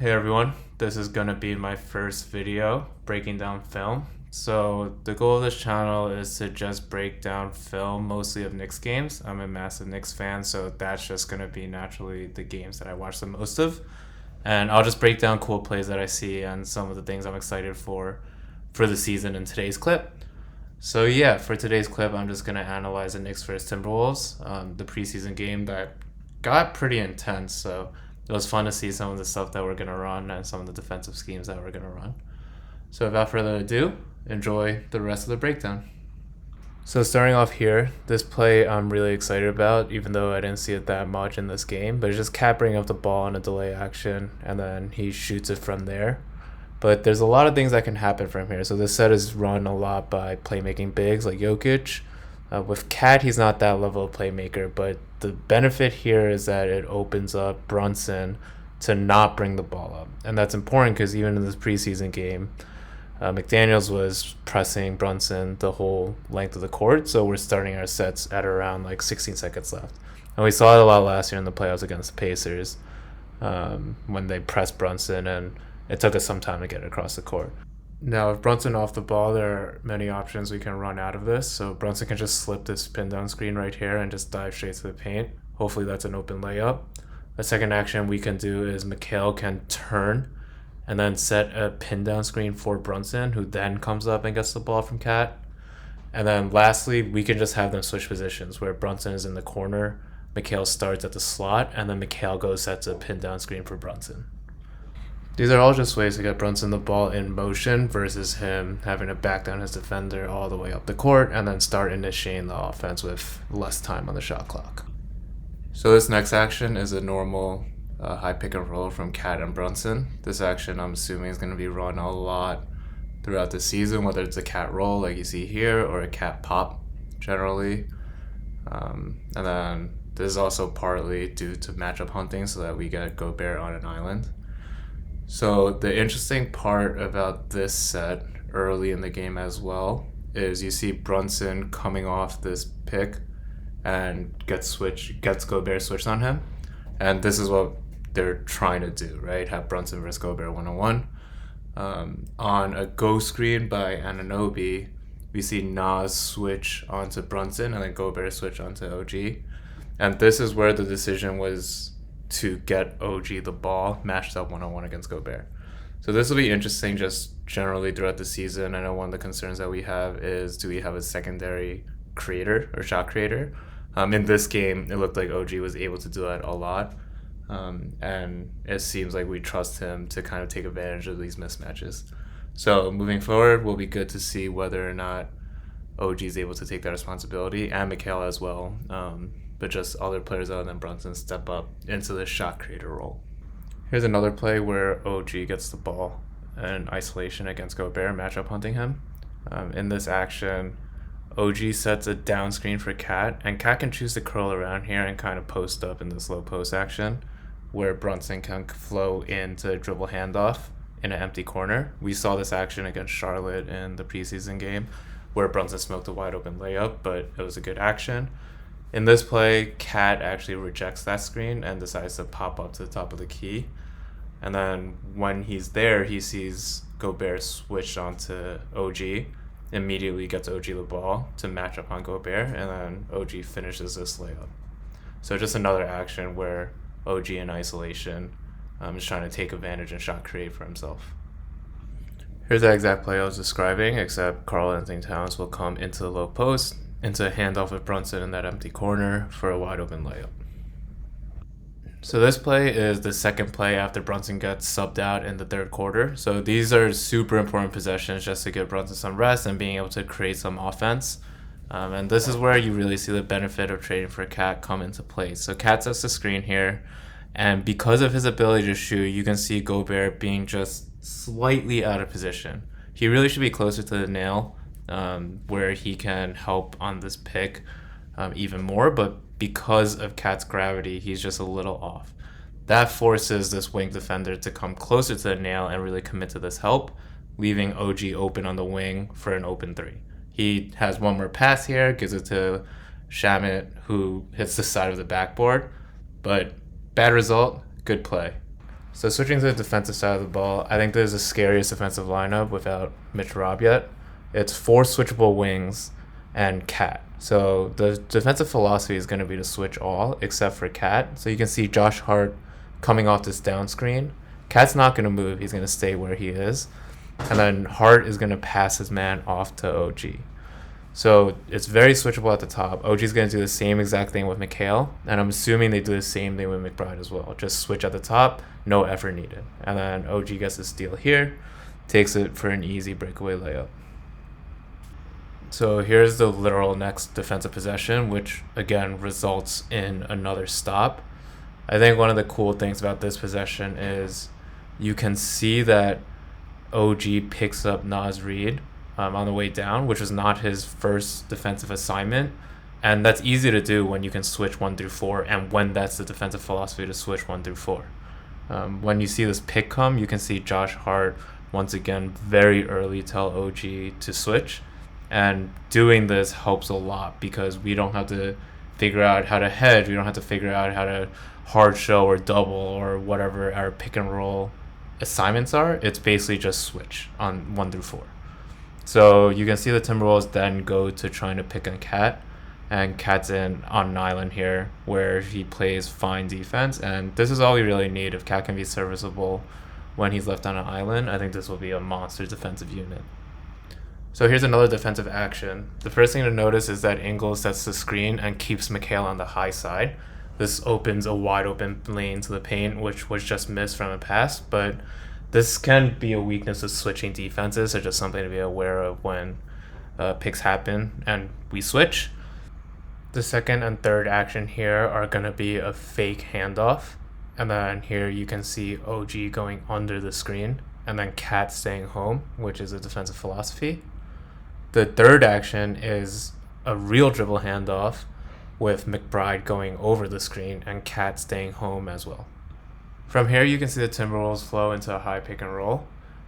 Hey everyone, this is gonna be my first video breaking down film. So the goal of this channel is to just break down film, mostly of Knicks games. I'm a massive Knicks fan, so that's just gonna be naturally the games that I watch the most of. And I'll just break down cool plays that I see and some of the things I'm excited for the season in today's clip. So yeah, for today's clip, I'm just gonna analyze the Knicks versus Timberwolves, the preseason game that got pretty intense. So it was fun to see some of the stuff that we're gonna run and some of the defensive schemes that we're gonna run. So without further ado, enjoy the rest of the breakdown. So starting off here, this play I'm really excited about, even though I didn't see it that much in this game. But it's just Cat bringing up the ball in a delay action, and then he shoots it from there. But there's a lot of things that can happen from here. So this set is run a lot by playmaking bigs like Jokic. With Cat, he's not that level of playmaker, but the benefit here is that it opens up Brunson to not bring the ball up. And that's important because even in this preseason game, McDaniels was pressing Brunson the whole length of the court. So we're starting our sets at around like 16 seconds left. And we saw it a lot last year in the playoffs against the Pacers when they pressed Brunson, and it took us some time to get it across the court. Now, with Brunson off the ball, there are many options we can run out of this. So Brunson can just slip this pin down screen right here and just dive straight to the paint. Hopefully that's an open layup. The second action we can do is Mikal can turn and then set a pin down screen for Brunson, who then comes up and gets the ball from Cat. And then lastly, we can just have them switch positions where Brunson is in the corner, Mikal starts at the slot, and then Mikal goes sets a pin down screen for Brunson. These are all just ways to get Brunson the ball in motion versus him having to back down his defender all the way up the court and then start initiating the offense with less time on the shot clock. So this next action is a normal high pick and roll from Cat and Brunson. This action I'm assuming is going to be run a lot throughout the season, whether it's a Cat roll like you see here or a Cat pop generally. And then this is also partly due to matchup hunting so that we get Gobert on an island. So the interesting part about this set early in the game as well is you see Brunson coming off this pick and gets Gobert switched on him. And this is what they're trying to do, right? Have Brunson versus Gobert 1-on-1. On a go screen by Anunoby, we see Nas switch onto Brunson and then Gobert switch onto OG. And this is where the decision was to get OG the ball matched up 1-on-1 against Gobert. So this will be interesting just generally throughout the season. I know one of the concerns that we have is, do we have a secondary creator or shot creator? In this game, it looked like OG was able to do that a lot. And it seems like we trust him to kind of take advantage of these mismatches. So moving forward, will be good to see whether or not OG is able to take that responsibility, and Mikal as well. But just other players other than Brunson step up into the shot creator role. Here's another play where OG gets the ball in isolation against Gobert, matchup hunting him. In this action, OG sets a down screen for Cat, and Cat can choose to curl around here and kind of post up in this low post action, where Brunson can flow into dribble handoff in an empty corner. We saw this action against Charlotte in the preseason game, where Brunson smoked a wide open layup, but it was a good action. In this play, Cat actually rejects that screen and decides to pop up to the top of the key. And then when he's there, he sees Gobert switch onto OG, immediately gets OG the ball to match up on Gobert, and then OG finishes this layup. So just another action where OG in isolation is trying to take advantage and shot create for himself. Here's the exact play I was describing, except Karl-Anthony Towns will come into the low post, into a handoff with Brunson in that empty corner for a wide open layup. So this play is the second play after Brunson gets subbed out in the third quarter. So these are super important possessions just to give Brunson some rest and being able to create some offense. And this is where you really see the benefit of trading for Cat come into play. So Cat sets the screen here, and because of his ability to shoot, you can see Gobert being just slightly out of position. He really should be closer to the nail, where he can help on this pick even more, but because of Cat's gravity, he's just a little off. That forces this wing defender to come closer to the nail and really commit to this help, leaving OG open on the wing for an open three. He has one more pass here, gives it to Shamet, who hits the side of the backboard, but bad result, good play. So switching to the defensive side of the ball, I think this is the scariest defensive lineup without Mitch Rob yet. It's 4 switchable wings and Cat. So the defensive philosophy is going to be to switch all except for Cat. So you can see Josh Hart coming off this down screen. Cat's not going to move. He's going to stay where he is. And then Hart is going to pass his man off to OG. So it's very switchable at the top. OG's going to do the same exact thing with McHale, and I'm assuming they do the same thing with McBride as well. Just switch at the top, no effort needed. And then OG gets the steal here, takes it for an easy breakaway layup. So here's the literal next defensive possession, which again results in another stop. I think one of the cool things about this possession is you can see that OG picks up Naz Reid on the way down, which was not his first defensive assignment. And that's easy to do when you can switch 1 through 4 and when that's the defensive philosophy to switch 1 through 4. When you see this pick come, you can see Josh Hart once again very early tell OG to switch. And doing this helps a lot because we don't have to figure out how to hedge. We don't have to figure out how to hard show or double or whatever our pick and roll assignments are. It's basically just switch on 1 through 4. So you can see the Timberwolves then go to trying to pick on Cat, and Cat's on an island here where he plays fine defense, and this is all we really need. If Cat can be serviceable when he's left on an island, I think this will be a monster defensive unit. So here's another defensive action. The first thing to notice is that Ingles sets the screen and keeps McHale on the high side. This opens a wide open lane to the paint, which was just missed from a pass, but this can be a weakness of switching defenses, so just something to be aware of when picks happen and we switch. The second and third action here are going to be a fake handoff. And then here you can see OG going under the screen and then Cat staying home, which is a defensive philosophy. The third action is a real dribble handoff with McBride going over the screen and Cat staying home as well. From here, you can see the Timberwolves flow into a high pick and roll.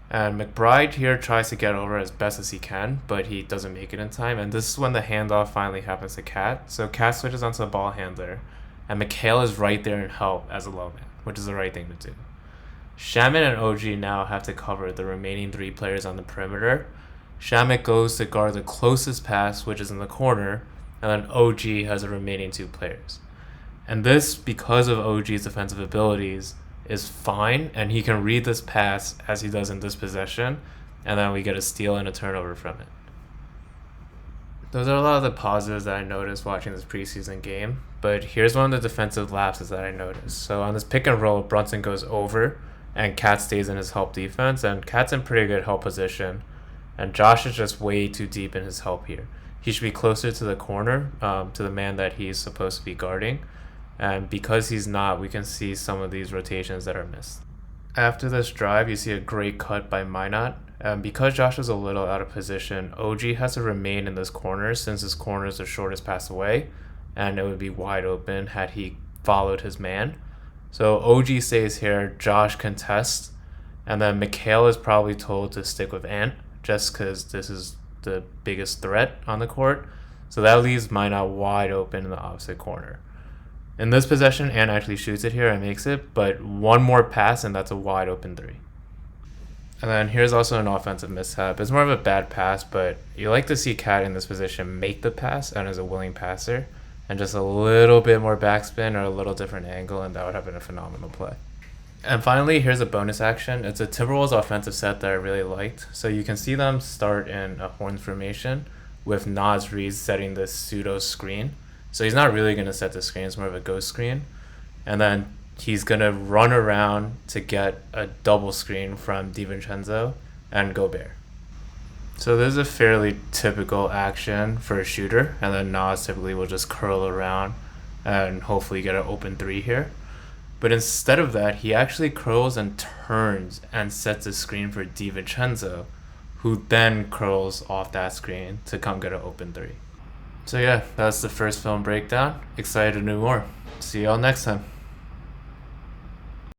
And McBride here tries to get over as best as he can, but he doesn't make it in time. And this is when the handoff finally happens to Cat. So Cat switches onto the ball handler, and McHale is right there in help as a low man, which is the right thing to do. Shamet and OG now have to cover the remaining 3 players on the perimeter. Shamet goes to guard the closest pass, which is in the corner, and then OG has the remaining 2 players. And this, because of OG's defensive abilities, is fine, and he can read this pass as he does in this possession, and then we get a steal and a turnover from it. Those are a lot of the positives that I noticed watching this preseason game, but here's one of the defensive lapses that I noticed. So on this pick and roll, Brunson goes over, and Cat stays in his help defense, and Cat's in pretty good help position, and Josh is just way too deep in his help here. He should be closer to the corner, to the man that he's supposed to be guarding. And because he's not, we can see some of these rotations that are missed. After this drive, you see a great cut by Minot. And because Josh is a little out of position, OG has to remain in this corner since his corner is the shortest pass away. And it would be wide open had he followed his man. So OG stays here, Josh contests. And then McHale is probably told to stick with Ant just because this is the biggest threat on the court. So that leaves Minot wide open in the opposite corner. In this possession, Ant actually shoots it here and makes it, but one more pass and that's a wide open 3. And then here's also an offensive mishap. It's more of a bad pass, but you like to see Cat in this position make the pass and as a willing passer, and just a little bit more backspin or a little different angle, and that would have been a phenomenal play. And finally, here's a bonus action. It's a Timberwolves offensive set that I really liked. So you can see them start in a horn formation with Naz Reid setting this pseudo screen. So he's not really going to set the screen, it's more of a ghost screen. And then he's going to run around to get a double screen from DiVincenzo and Gobert. So this is a fairly typical action for a shooter, and then Nas typically will just curl around and hopefully get an open 3 here. But instead of that, he actually curls and turns and sets a screen for DiVincenzo, who then curls off that screen to come get an open 3. So yeah, that's the first film breakdown. Excited to do more. See y'all next time.